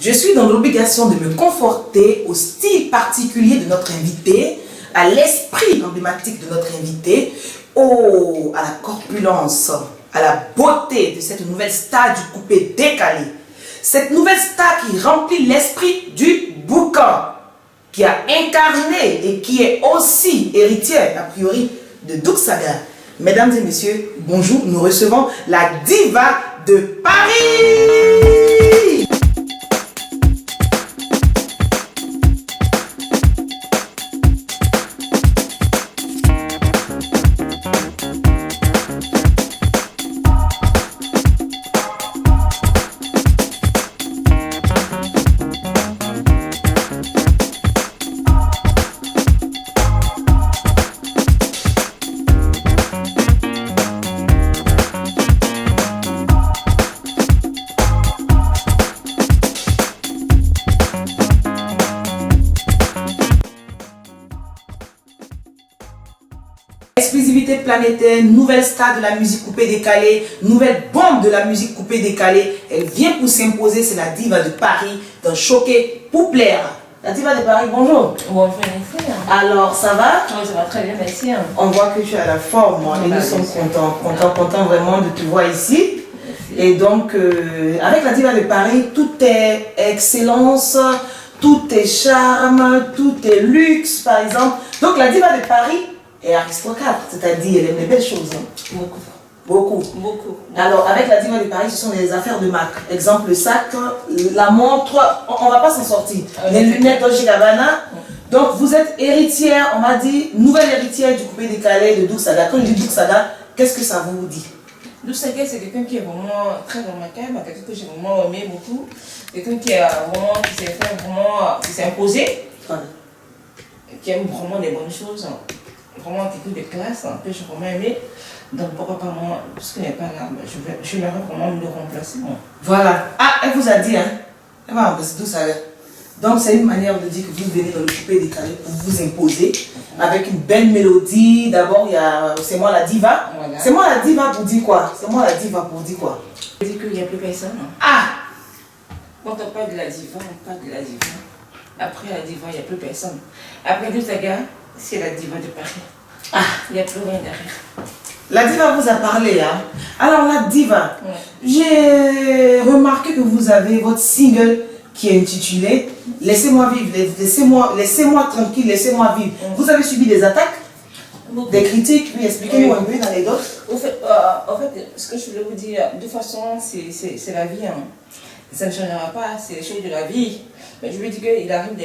Je suis dans l'obligation de me conforter au style particulier de notre invité, à l'esprit emblématique de notre invité, à la corpulence, à la beauté de cette nouvelle star du coupé décalé. Cette nouvelle star qui remplit l'esprit du boucan, qui a incarné et qui est aussi héritière, a priori, de Doug Saga. Mesdames et messieurs, bonjour, nous recevons la diva de Paris. Exclusivité planétaire, nouvelle star de la musique coupée décalée, nouvelle bombe de la musique coupée décalée. Elle vient pour s'imposer, c'est la diva de Paris, d'un choqué pour plaire. La diva de Paris, bonjour. Bonjour, merci. Alors, ça va? Oui, ça va très bien, merci. On voit que tu as la forme, et nous sommes contents vraiment de te voir ici. Et donc, avec la diva de Paris, tout est excellence, tout est charme, tout est luxe, par exemple. Donc, la diva de Paris est aristocrate, c'est-à-dire elle aime les belles choses. Hein. Beaucoup. Alors, avec la diva de Paris, ce sont les affaires de marque. Exemple, le sac, la montre, on ne va pas s'en sortir. Les lunettes Dolce Gabbana. Donc, vous êtes héritière, on m'a dit, nouvelle héritière du coupé décalé de Doug Saga. Quand je dis Doug Saga, qu'est-ce que ça vous dit? Doug Saga, c'est quelqu'un qui est vraiment très remarquable, quelqu'un que j'ai vraiment aimé beaucoup, quelqu'un qui s'est fait vraiment, qui s'est imposé, qui aime vraiment les bonnes choses, vraiment quelqu'un de classe, que j'ai vraiment aimé. Donc pourquoi pas moi, puisqu'il n'est pas là, je vais vraiment me le remplacer. Moi. Voilà. Ah, elle vous a dit, hein? Elle va remplacer Doug Saga. Donc c'est une manière de dire que vous venez dans le coupé décalé pour vous imposer avec une belle mélodie. D'abord, il y a C'est moi la diva. Voilà. C'est moi la diva pour dire quoi? C'est moi la diva pour dire quoi? Je dis qu'il n'y a plus personne. Ah! Quand on parle de la diva, on parle de la diva. Après la diva, il n'y a plus personne. Après Doug Saga, c'est la diva de Paris. Ah! Il n'y a plus rien derrière. La diva vous a parlé, hein? Alors la diva, j'ai remarqué que vous avez votre single qui est intitulé Laissez-moi vivre, laissez-moi tranquille, laissez-moi vivre. Vous avez subi des attaques, des critiques, oui, expliquez-nous un peu dans les d'autres. En fait, ce que je voulais vous dire, de toute façon, c'est la vie. Hein. Ça ne changera pas, c'est les choses de la vie. Mais je veux dire qu'il arrive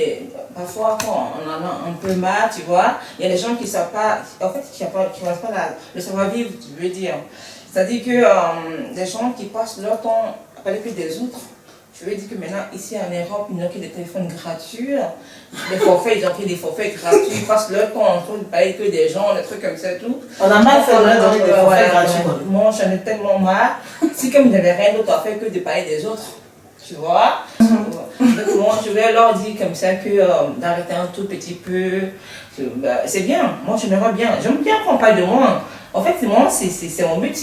parfois quand on en a un peu marre, tu vois, il y a des gens qui ne savent pas, en fait, qui n'ont pas le savoir-vivre, je veux dire. C'est-à-dire que des gens qui passent leur temps à parler que des autres. Je veux dire que maintenant, ici en Europe, ils n'ont que des téléphones gratuits, des forfaits, ils ont que des forfaits gratuits, ils passent leur temps en train de parler que des gens, des trucs comme ça et tout. On a mal fait de donner des forfaits gratuits. Moi, j'en ai tellement marre. Si comme ils n'avaient rien d'autre à faire que de parler des autres, tu vois. Donc moi, je vais leur dire comme ça que d'arrêter un tout petit peu. C'est bien, moi j'aimerais bien. J'aime bien qu'on parle de moi. En fait, moi, c'est mon but,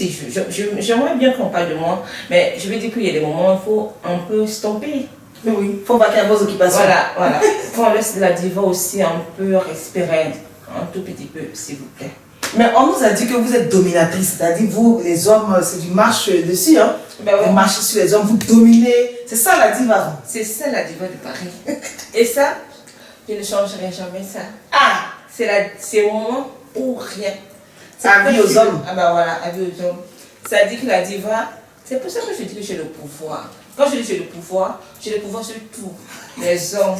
j'aimerais bien qu'on parle de moi, mais je veux dire qu'il y a des moments où il faut un peu stopper. Oui, il faut vaquer à vos occupations. Voilà. Qu'on laisse la diva aussi un peu respirer, un tout petit peu, s'il vous plaît. Mais on nous a dit que vous êtes dominatrice, c'est-à-dire vous, les hommes, c'est du marche dessus, hein? Ben ouais. Vous marchez sur les hommes, vous dominez. C'est ça la diva. C'est ça la diva de Paris. Et ça, je ne changerai jamais ça. Ah! C'est au moment où rien. Avis aux hommes. Ah ben voilà, avis aux hommes. Ça dit que la diva, c'est pour ça que je dis que j'ai le pouvoir. Quand je dis que j'ai le pouvoir sur tout. Les hommes,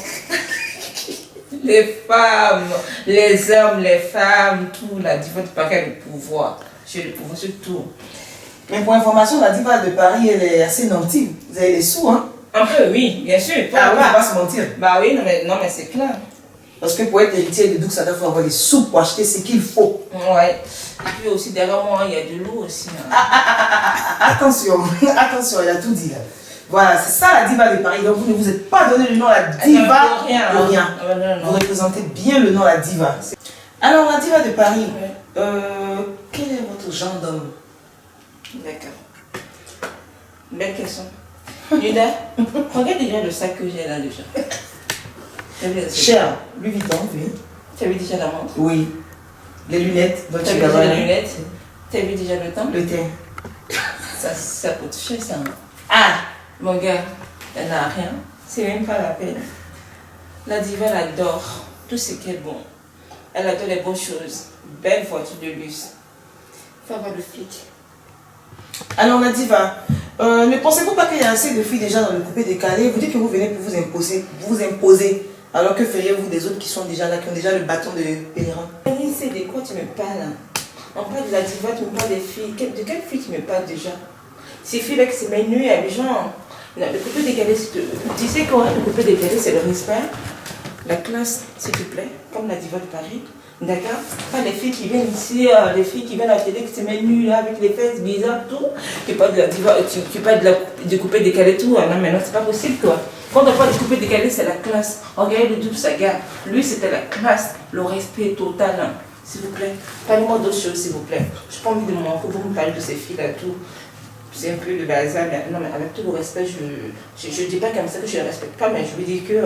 les femmes, les hommes, les femmes, tout. La diva de Paris a le pouvoir. J'ai le pouvoir sur tout. Mais pour information, la diva de Paris, elle est assez nantie. Vous avez les sous, hein? Un peu, oui, bien sûr. Ah oui, on va pas se mentir. Bah oui, non mais c'est clair. Parce que pour être héritier de Doug Saga, il faut avoir des sous pour acheter ce qu'il faut. Ouais. Et puis aussi, derrière moi, il y a de l'eau aussi. Hein. Attention, attention, il a tout dit là. Voilà, c'est ça la diva de Paris. Donc vous ne vous êtes pas donné le nom la diva pour rien. pour rien. Non. Vous représentez bien le nom la diva. Alors la diva de Paris, quel est votre genre d'homme? D'accord. Belle question. Linda, regarde déjà le sac que j'ai là déjà. Cher, Louis Vuitton, oui. Tu as vu déjà la montre? Oui. Les lunettes, tu as vu déjà les lunettes? Tu as vu déjà le temps? Le thé. Ça coûte cher ça. Ah! Mon gars, elle n'a rien. C'est même pas la peine. La diva, elle adore tout ce qui est bon. Elle adore les bonnes choses. Belle voiture de luxe. Il faut avoir le flic. Alors la diva, ne pensez-vous pas qu'il y a assez de filles déjà dans le coupé décalé? Vous dites que vous venez pour vous imposer. Alors que feriez-vous des autres qui sont déjà là, qui ont déjà le bâton de pèlerin? C'est de quoi tu me parles? On parle de la diva, tu me parles des filles. De quelle fille tu me parles déjà? Ces filles-là qui se mettent nues avec genre. Le coupé décalé, tu sais quoi? Le coupé décalé, c'est le respect. La classe, s'il te plaît, comme la diva de Paris. D'accord? Pas les filles qui viennent ici, les filles qui viennent à la télé, qui se mettent nues là, avec les fesses bizarres, tout. Tu parles de la diva, tu parles du coupé décalé, tout. Non, mais non, c'est pas possible, quoi. Quand on parle du coupé décalé, c'est la classe. Regardez le double saga. Lui, c'était la classe, le respect total. Hein. S'il vous plaît. Parlez-moi d'autres choses, s'il vous plaît. Je n'ai pas envie de vous me parler de ces filles-là, tout. C'est un peu le bazar, mais non, mais avec tout le respect, je ne dis pas comme ça que je ne respecte pas, mais je veux dire que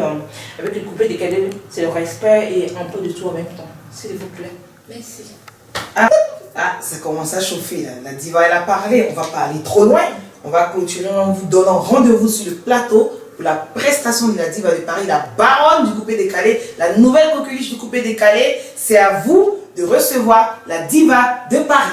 avec le coupé décalé, c'est le respect et un peu de tout en même temps. S'il vous plaît. Merci. Ah, ça commence à chauffer là. La diva, elle a parlé, on va pas aller trop loin. On va continuer en vous donnant rendez-vous sur le plateau pour la prestation de la diva de Paris, la baronne du coupé décalé, la nouvelle coqueluche du coupé décalé. C'est à vous de recevoir la diva de Paris.